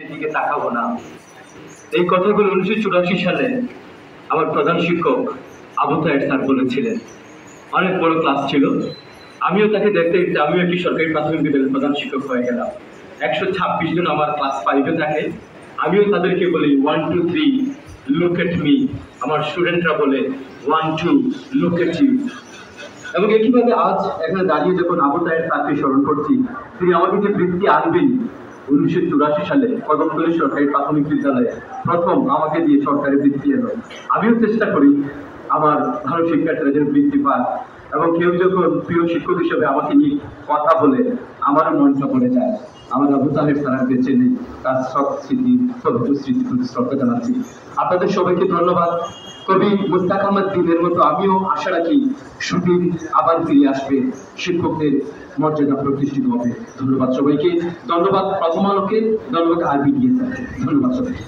সেদিকে তাকাবো না। এই কথাগুলো 1984 সালে আমার প্রধান শিক্ষক আবু তাহের স্যার বলেছিলেন। অনেক বড় ক্লাস ছিল, আমিও তাকে দেখতে দেখতে আমিও একটি সরকারি প্রাথমিক বিদ্যালয়ের প্রধান শিক্ষক হয়ে গেলাম। 126 জন আমার ক্লাস 5-এ থাকে, আমিও তাদেরকে বলি 1 2 3 লুক এট মি, আমার স্টুডেন্টরা বলে 1 2 লুক এট ইউ। এবং একইভাবে আজ এখানে দাঁড়িয়ে যখন আবু তাহের স্যারকে স্মরণ করছি, তিনি আমাকে যে বৃত্তি আনবেন 1984 সালে কদমতলী সরকারি প্রাথমিক বিদ্যালয়ে প্রথম আমাকে দিয়ে সরকারি বৃত্তি এলো। আমিও চেষ্টা করি আমার ভালো শিক্ষার্থীরা যেন বৃত্তি পায়, এবং কেউ যখন প্রিয় শিক্ষক হিসেবে আমাকে নিয়ে কথা বলে আমারও মনটা পড়ে যায়। আমার আবু তাহের স্যার বেঁচে নেই, তার সব স্মৃতি পবিত্র স্মৃতি প্রতি শ্রদ্ধা জানাচ্ছি। আপনাদের সবাইকে ধন্যবাদ। কবি মুস্তাক আহমদ দিনের মতো আমিও আশা রাখি সুদিন আবার ফিরে আসবে, শিক্ষকদের মর্যাদা প্রতিষ্ঠিত হবে। ধন্যবাদ সবাইকে, ধন্যবাদ প্রথম আলোকে, ধন্যবাদ আরবি দিয়েছে, ধন্যবাদ সবাইকে।